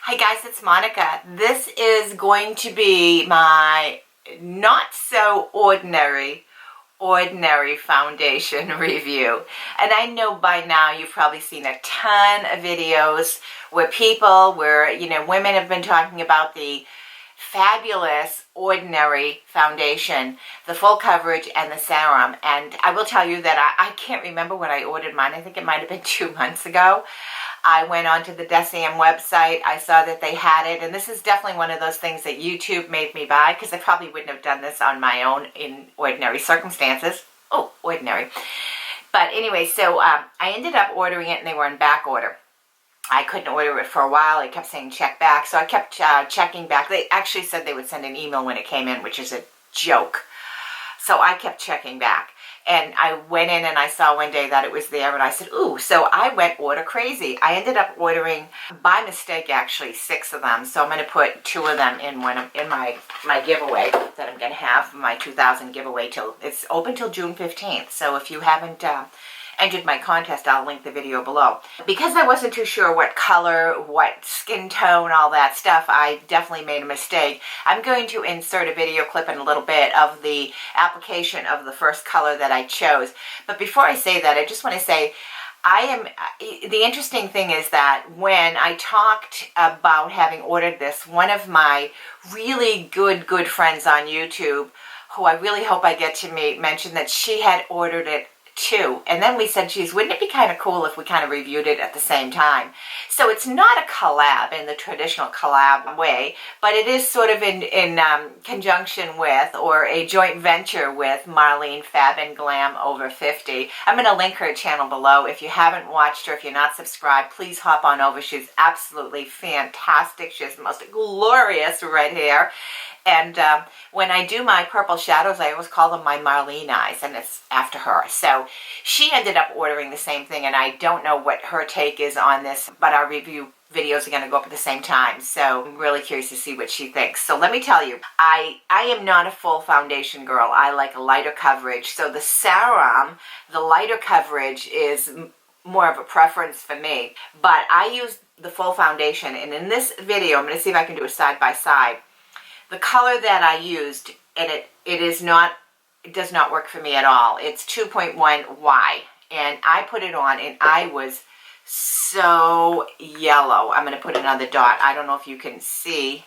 Hi guys, it's Monica. This is going to be my not so ordinary foundation review. And I know by now you've probably seen a ton of videos where women have been talking about the fabulous ordinary foundation, the full coverage and the serum. And I will tell you that I can't remember when I ordered mine. I think it might have been 2 months ago. I went onto the Deciem website, I saw that they had it, and this is definitely one of those things that YouTube made me buy, because I probably wouldn't have done this on my own in ordinary circumstances. Oh, ordinary. But anyway, so I ended up ordering it, and they were in back order. I couldn't order it for a while. It kept saying check back, so I kept checking back. They actually said they would send an email when it came in, which is a joke. So I kept checking back. And I went in and I saw one day that it was there, and I said, ooh, so I went order crazy. I ended up ordering, by mistake actually, 6 of them. So I'm going to put 2 of them in my giveaway that I'm going to have, my 2000 giveaway. It's open till June 15th. So if you haven't entered my contest, I'll link the video below. Because I wasn't too sure what color, what skin tone, all that stuff, I definitely made a mistake. I'm going to insert a video clip in a little bit of the application of the first color that I chose. But before I say that, I just want to say, the interesting thing is that when I talked about having ordered this, one of my really good friends on YouTube, who I really hope I get to meet, mentioned that she had ordered it too. And then we said, geez, wouldn't it be kind of cool if we kind of reviewed it at the same time? So it's not a collab in the traditional collab way, but it is sort of in conjunction with, or a joint venture with, Marlene Fab Glam Over 50. I'm going to link her channel below. If you haven't watched her, if you're not subscribed, please hop on over. She's absolutely fantastic. She has the most glorious red hair. And when I do my purple shadows, I always call them my Marlene eyes, and it's after her. So she ended up ordering the same thing, and I don't know what her take is on this, but our review videos are going to go up at the same time. So I'm really curious to see what she thinks. So let me tell you, I am not a full foundation girl. I like a lighter coverage. So the Serum, the lighter coverage is more of a preference for me. But I use the full foundation, and in this video, I'm going to see if I can do a side by side. The color that I used, and it does not work for me at all. It's 2.1Y, and I put it on, and I was so yellow. I'm going to put another dot. I don't know if you can see.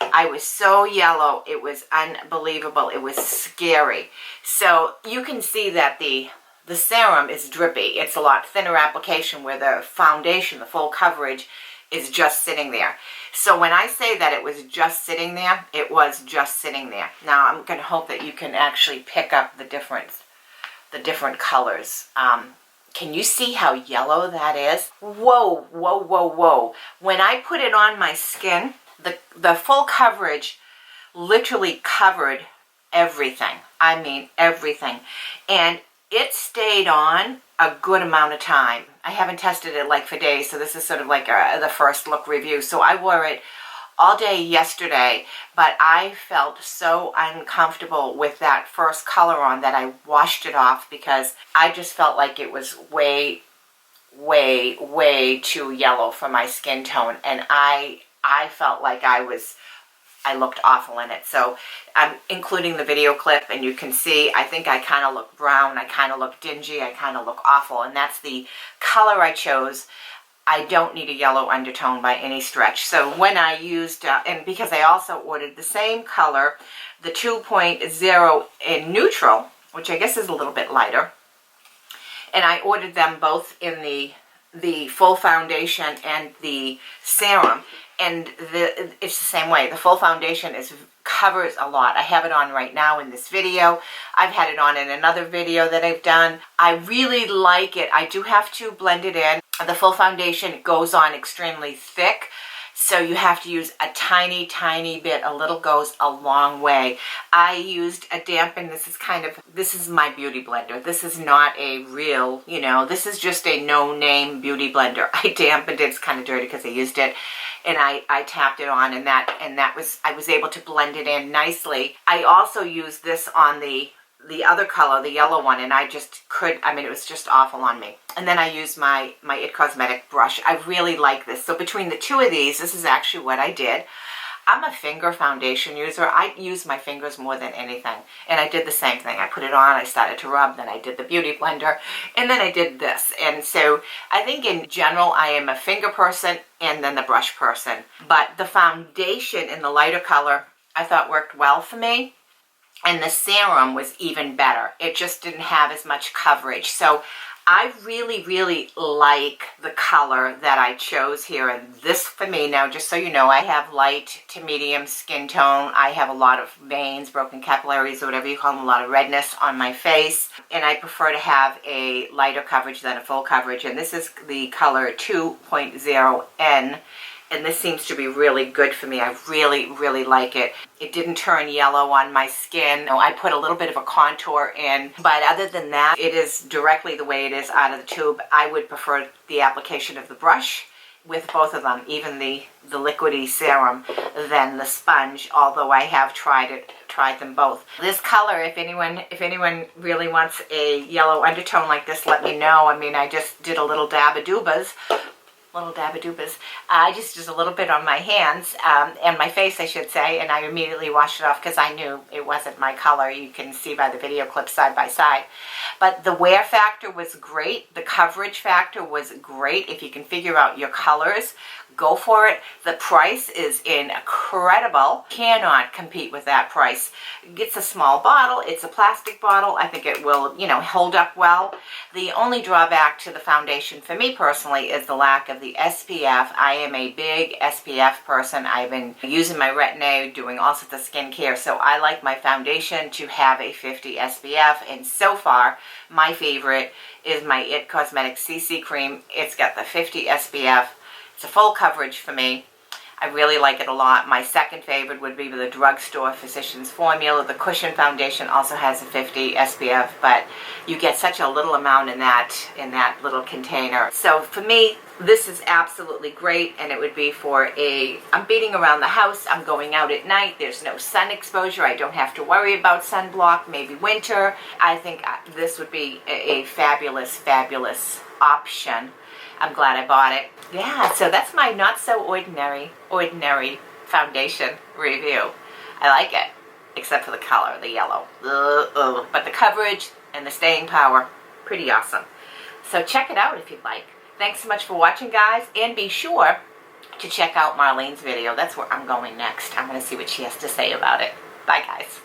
I was so yellow. It was unbelievable. It was scary. So you can see that the serum is drippy. It's a lot thinner application, where the foundation, the full coverage, is just sitting there. So when I say that it was just sitting there, it was just sitting there. Now I'm going to hope that you can actually pick up the different colors. Can you see how yellow that is? Whoa, whoa, whoa, whoa. When I put it on my skin, the full coverage literally covered everything. I mean everything. And it stayed on a good amount of time. I haven't tested it like for days, so this is sort of like the first look review. So I wore it all day yesterday, but I felt so uncomfortable with that first color on that I washed it off, because I just felt like it was way too yellow for my skin tone, and I felt like I looked awful in it. So I'm including the video clip, and you can see, I think I kind of look brown, I kind of look dingy, I kind of look awful, and that's the color I chose. I don't need a yellow undertone by any stretch. So when I used, and because I also ordered the same color, the 2.0 in neutral, which I guess is a little bit lighter, and I ordered them both in the full foundation and the serum. And it's the same way. The full foundation covers a lot. I have it on right now in this video. I've had it on in another video that I've done. I really like it. I do have to blend it in. The full foundation goes on extremely thick, so you have to use a tiny bit. A little goes a long way. I used a dampen. This is my beauty blender. This is not a real, this is just a no-name beauty blender. I dampened it. It's kind of dirty because I used it. And I tapped it on, and I was able to blend it in nicely. I also used this on the the other color, the yellow one, and I just could, I mean, it was just awful on me. And then I used my It Cosmetic brush. I really like this. So between the two of these, this is actually what I did. I'm a finger foundation user. I use my fingers more than anything. And I did the same thing. I put it on, I started to rub, then I did the beauty blender, and then I did this. And so I think in general, I am a finger person and then the brush person. But the foundation in the lighter color, I thought worked well for me. And the serum was even better. It just didn't have as much coverage. So I really, really like the color that I chose here. And this for me, now just so you know, I have light to medium skin tone. I have a lot of veins, broken capillaries, or whatever you call them, a lot of redness on my face. And I prefer to have a lighter coverage than a full coverage. And this is the color 2.0N. And this seems to be really good for me. I really, really like it. It didn't turn yellow on my skin. I put a little bit of a contour in, but other than that, it is directly the way it is out of the tube. I would prefer the application of the brush with both of them, even the liquidy serum, than the sponge, although I have tried them both. This color, if anyone really wants a yellow undertone like this, let me know. I mean, I just did a little dab-a-doobas. I just did a little bit on my hands and my face, I should say, and I immediately washed it off because I knew it wasn't my color. You can see by the video clip side by side. But the wear factor was great. The coverage factor was great. If you can figure out your colors, go for it. The price is incredible. Cannot compete with that price. It's a small bottle. It's a plastic bottle. I think it will, hold up well. The only drawback to the foundation for me personally is the lack of the SPF. I am a big SPF person. I've been using my Retin-A, doing all sorts of skincare, so I like my foundation to have a 50 SPF, and so far, my favorite is my It Cosmetic CC Cream. It's got the 50 SPF. It's a full coverage for me. I really like it a lot. My second favorite would be the drugstore Physicians Formula. The Cushion Foundation also has a 50 SPF, but you get such a little amount in that little container. So for me, this is absolutely great, and it would be for I'm beating around the house, I'm going out at night, there's no sun exposure, I don't have to worry about sunblock, maybe winter. I think this would be a fabulous, fabulous option. I'm glad I bought it. Yeah, so that's my not so ordinary foundation review. I like it, except for the color, the yellow. But the coverage and the staying power, pretty awesome. So check it out if you'd like. Thanks so much for watching, guys, and be sure to check out Marlene's video. That's where I'm going next. I'm going to see what she has to say about it. Bye, guys.